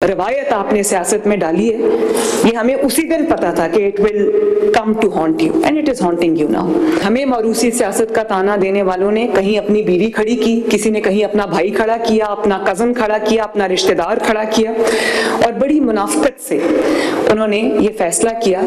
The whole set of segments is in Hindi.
रवायत आपने सियासत में डाली है, ये हमें उसी दिन पता था कि it will come to haunt you and it is haunting you now. हमें मौरूसी सियासत का ताना देने वालों ने कहीं अपनी बीवी खड़ी की, किसी ने कहीं अपना भाई खड़ा किया, अपना कजन खड़ा किया, अपना रिश्तेदार खड़ा किया, और बड़ी मुनाफिकत से उन्होंने ये फैसला किया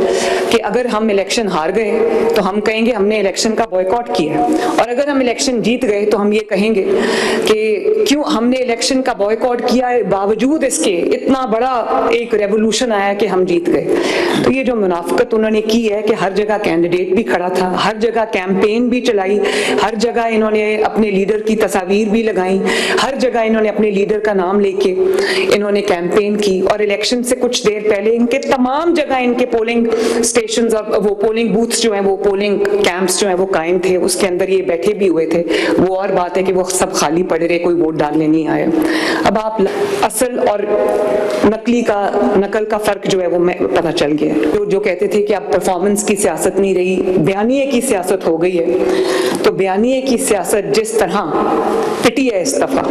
कि अगर हम इलेक्शन हार गए तो हम कहेंगे हमने इलेक्शन का बॉयकॉट किया, और अगर हम इलेक्शन जीत गए तो हम ये कहेंगे कि क्यों हमने इलेक्शन का बॉयकॉट किया, बावजूद इसके इतना बड़ा एक रेवोल्यूशन आया कि हम जीत गए। तो ये जो मुनाफिकत उन्होंने की है कि हर जगह कैंडिडेट भी खड़ा था, हर जगह कैंपेन भी चलाई, हर जगह इन्होंने अपने लीडर की तस्वीर भी लगाई, हर जगह इन्होंने अपने लीडर का नाम लेके इन्होंने कैंपेन की, और इलेक्शन से कुछ देर पहले इनके तमाम जगह इनके पोलिंग स्टेशंस और वो पोलिंग बूथ्स जो हैं, वो पोलिंग कैंप्स जो हैं वो कायम थे, उसके अंदर ये बैठे भी हुए थे। वो और बात है कि वो सब खाली पड़े रहे, कोई वोट डालने नहीं आया। अब आप असल और नकल का फर्क जो है वो पता चल गया। जो कहते थे कि अब परफॉर्मेंस की सियासत नहीं रही, बयानिए की सियासत हो गई है, तो बयानिए की सियासत जिस तरह पिटी है इस दफा,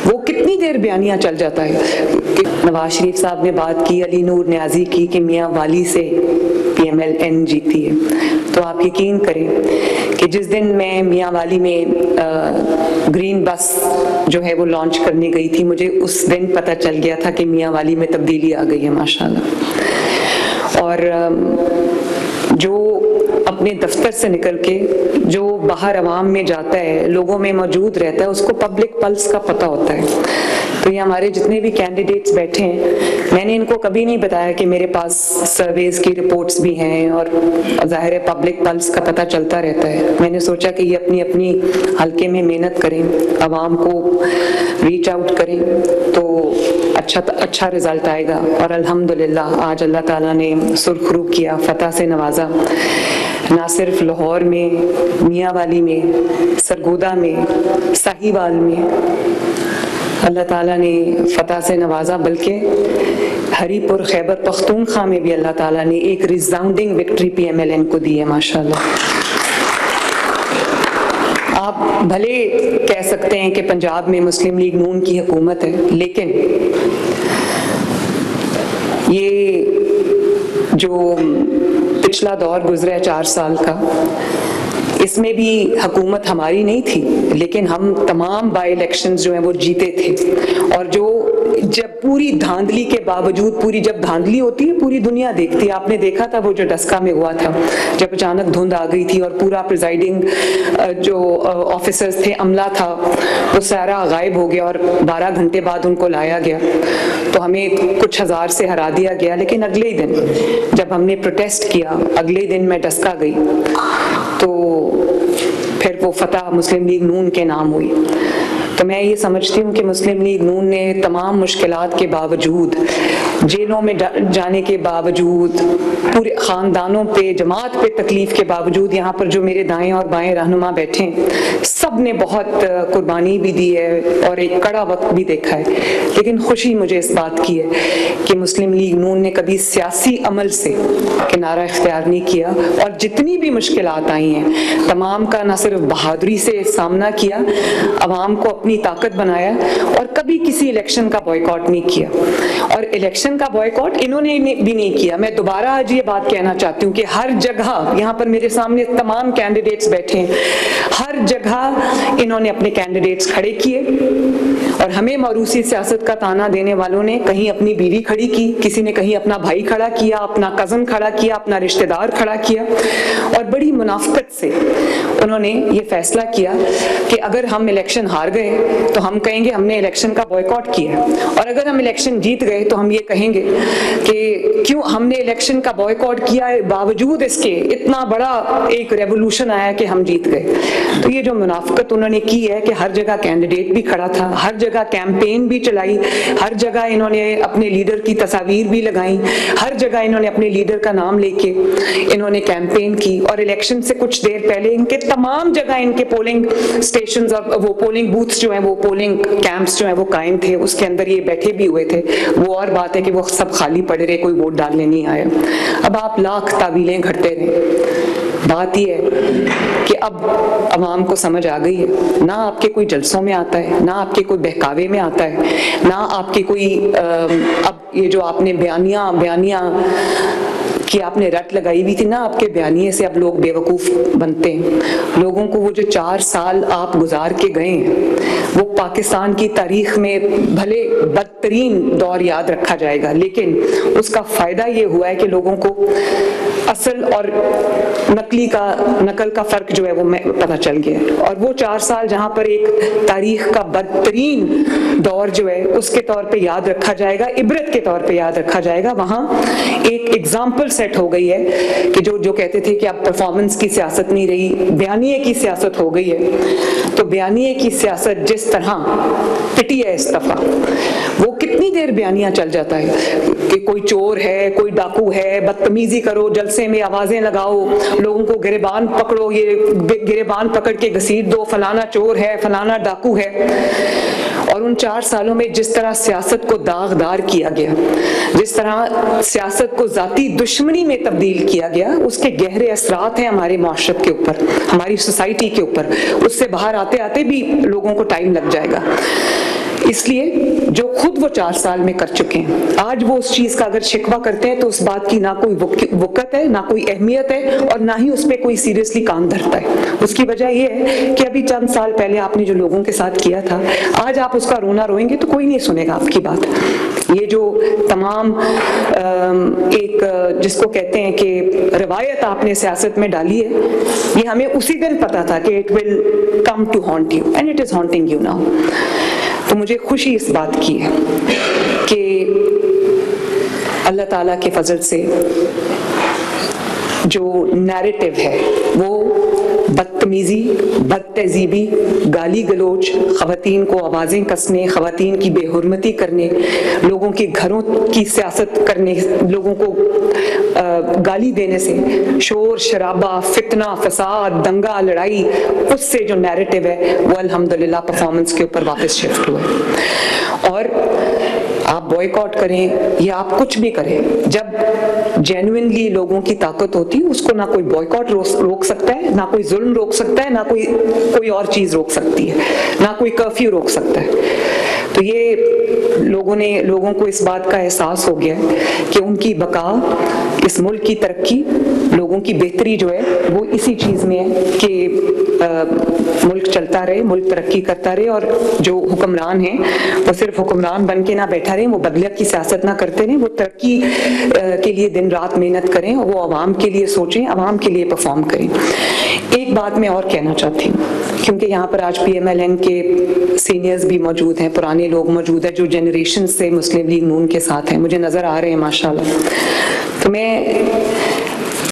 वो कितनी देर बयानिया चल जाता है। नवाज शरीफ साहब ने बात की अली नूर न्याजी की कि मियां वाली से PMLN जीती है, तो आप यकीन करें कि जिस दिन मैं मियां वाली में ग्रीन बस जो है वो लॉन्च करने गई थी, मुझे उस दिन पता चल गया था कि मियां वाली में तब्दीली आ गई है माशाल्लाह। और जो अपने दफ्तर से निकल के जो बाहर अवाम में जाता है, लोगों में मौजूद रहता है, उसको पब्लिक पल्स का पता होता है। तो ये हमारे जितने भी कैंडिडेट्स बैठे हैं, मैंने इनको कभी नहीं बताया कि मेरे पास सर्वेज की रिपोर्ट्स भी हैं, और जाहिर है पब्लिक पल्स का पता चलता रहता है। मैंने सोचा कि ये अपनी अपनी हल्के में मेहनत करें, अवाम को रीच आउट करें, तो अच्छा रिजल्ट आएगा। और अल्हम्दुलिल्लाह आज अल्लाह ताला ने सुरखरू किया, फतह से नवाजा, ना सिर्फ लाहौर में, मियां वाली में, सरगोदा में, साहिवाल में अल्लाह ताला ने फतह से नवाजा, बल्कि हरीपुर खैबर पख्तूनख्वा में भी अल्लाह ताला ने एक रिजाउंडिंग विक्ट्री PMLN को दी है माशाल्लाह। आप भले कह सकते हैं कि पंजाब में मुस्लिम लीग नून की हुकूमत है, लेकिन ये जो पिछला दौर गुजरा है 4 साल का, इसमें भी हुकूमत हमारी नहीं थी, लेकिन हम तमाम बाई इलेक्शंस जो हैं वो जीते थे। और जो जब पूरी धांधली के बावजूद, पूरी जब धांधली होती है पूरी दुनिया देखती है, आपने देखा था वो जो डस्का में हुआ था, जब अचानक धुंध आ गई थी और पूरा प्रिजाइडिंग जो ऑफिसर्स थे, अमला था, वो सारा गायब हो गया और 12 घंटे बाद उनको लाया गया, तो हमें कुछ हजार से हरा दिया गया। लेकिन अगले दिन जब हमने प्रोटेस्ट किया, अगले दिन मैं डस्का गई, तो फिर वो फतह मुस्लिम लीग नून के नाम हुई। तो मैं ये समझती हूँ कि मुस्लिम लीग नून ने तमाम मुश्किलात के बावजूद, जेलों में जाने के बावजूद, पूरे ख़ानदानों पे, जमात पे तकलीफ के बावजूद, यहाँ पर जो मेरे दाएं और बाएं रहनुमा बैठे हैं, सब ने बहुत कुर्बानी भी दी है और एक कड़ा वक्त भी देखा है। लेकिन खुशी मुझे इस बात की है कि मुस्लिम लीग नून ने कभी सियासी अमल से किनारा इख्तियार नहीं किया, और जितनी भी मुश्किलात आई हैं तमाम का न सिर्फ बहादुरी से सामना किया, अवाम को अपनी ताकत बनाया, और कभी किसी इलेक्शन का बॉयकॉट नहीं किया। और इलेक्शन का बॉयकॉट इन्होंने भी नहीं किया। मैं दोबारा आज ये बात कहना चाहती हूँ कि हर जगह, यहाँ पर मेरे सामने तमाम कैंडिडेट्स बैठे हैं, हर जगह इन्होंने अपने कैंडिडेट्स खड़े किए, और हमें मौरूसी सियासत का ताना देने वालों ने कहीं अपनी बीवी खड़ी की, किसी ने कहीं अपना भाई खड़ा किया, अपना कजन खड़ा किया, अपना रिश्तेदार खड़ा किया, और बड़ी मुनाफिकत से उन्होंने ये फैसला किया कि अगर हम इलेक्शन हार गए तो हम कहेंगे हमने इलेक्शन का बॉयकॉट किया, और अगर हम इलेक्शन जीत गए तो हम ये कहेंगे कि क्यों हमने इलेक्शन का बॉयकॉट किया, बावजूद इसके इतना बड़ा एक रेवोल्यूशन आया कि हम जीत गए। तो ये जो मुनाफिकत उन्होंने की है कि हर जगह कैंडिडेट भी खड़ा था, हर जगह कैंपेन भी चलाई, हर जगह इन्होंने अपने लीडर की तस्वीर भी लगाई, हर जगह इन्होंने अपने लीडर का नाम लेके इन्होंने कैंपेन की, और इलेक्शन से कुछ देर पहले इनके तमाम जगह इनके पोलिंग स्टेशंस और वो पोलिंग बूथ्स जो हैं, वो पोलिंग कैंप्स जो हैं वो कायम थे, उसके अंदर ये बैठे भी हुए थे। वो और बात है कि वो सब खाली पड़े रहे, कोई वोट डालने नहीं आया। अब आप लाख तावीलें घड़ते रहे, बात यह है कि अब अवाम को समझ आ गई है, ना आपके कोई जलसों में आता है, ना आपके कोई बहकावे में आता है, ना आपके कोई अब ये जो आपने बयानियां कि आपने रट लगाई हुई थी ना, आपके बयानिए से अब लोग बेवकूफ़ बनते हैं। लोगों को वो जो 4 साल आप गुजार के गए हैं वो पाकिस्तान की तारीख में भले बदतरीन दौर याद रखा जाएगा, लेकिन उसका फ़ायदा ये हुआ है कि लोगों को असल और नकल का फ़र्क जो है वो पता चल गया। और वो 4 साल जहाँ पर एक तारीख का बदतरीन दौर जो है उसके तौर पे याद रखा जाएगा, इबरत के तौर पे याद रखा जाएगा, वहाँ एक एग्जाम्पल सेट हो गई है कि जो कहते थे कि अब परफॉर्मेंस की सियासत नहीं रही, बयानिए की सियासत हो गई है। तो बयानिए की सियासत जिस तरह पिटी है इस दफा, वो कितनी देर बयानिया चल जाता है कि कोई चोर है, कोई डाकू है, बदतमीजी करो, जलसे में आवाजें लगाओ, लोगों को गिरेबान पकड़ो, ये गिरेबान पकड़ के घसीट दो, फलाना चोर है, फलाना डाकू है। और उन 4 सालों में जिस तरह सियासत को दागदार किया गया, जिस तरह सियासत को जाती दुश्मनी में तब्दील किया गया, उसके गहरे असरात हैं हमारे माशरत के ऊपर, हमारी सोसाइटी के ऊपर। उससे बाहर आते आते भी लोगों को टाइम लग जाएगा। इसलिए जो खुद वो 4 साल में कर चुके हैं, आज वो उस चीज का अगर शिकवा करते हैं तो उस बात की ना कोई वक़्त है, ना कोई अहमियत है, और ना ही उस पर कोई सीरियसली काम धरता है। उसकी वजह ये है कि अभी चंद साल पहले आपने जो लोगों के साथ किया था, आज आप उसका रोना रोएंगे तो कोई नहीं सुनेगा आपकी बात। ये जो तमाम एक जिसको कहते हैं कि रवायत आपने सियासत में डाली है, ये हमें उसी दिन पता था कि it will come to haunt you and it is haunting you now. तो मुझे खुशी इस बात की है कि अल्लाह ताला के फजल से जो नैरेटिव है वो बदतमीजी, बदतहजीबी, गाली गलोच, खवातीन को आवाज़ें कसने, खवातीन की बेहुरमती करने, लोगों के घरों की सियासत करने, लोगों को गाली देने से, शोर शराबा, फितना, फसाद, दंगा, लड़ाई, उससे जो नैरेटिव है वो अल्हम्दुलिल्लाह परफॉर्मेंस के ऊपर वापस शिफ्ट हुआ है। और आप बॉयकॉट करें या आप कुछ भी करें, जब जेन्युइनली लोगों की ताकत होती है उसको ना कोई बॉयकॉट रोक सकता है, ना कोई जुल्म रोक सकता है, ना कोई और चीज रोक सकती है, ना कोई कर्फ्यू रोक सकता है। तो ये लोगों को इस बात का एहसास हो गया है कि उनकी बका, इस मुल्क की तरक्की, लोगों की बेहतरी जो है वो इसी चीज में है कि मुल्क चलता रहे, मुल्क तरक्की करता रहे, और जो हुक्मरान हैं वो सिर्फ हुक्मरान बन के ना बैठा रहे, वो बदलियत की सियासत ना करते रहें, वो तरक्की के लिए दिन रात मेहनत करें, और वो आवाम के लिए सोचें, आवाम के लिए परफॉर्म करें। एक बात मैं और कहना चाहती हूँ, क्योंकि यहाँ पर आज PMLN के सीनियर्स भी मौजूद हैं, पुराने लोग मौजूद हैं जो जनरेशन से मुस्लिम लीग नून के साथ हैं, मुझे नजर आ रहे हैं माशाल्लाह। तो मैं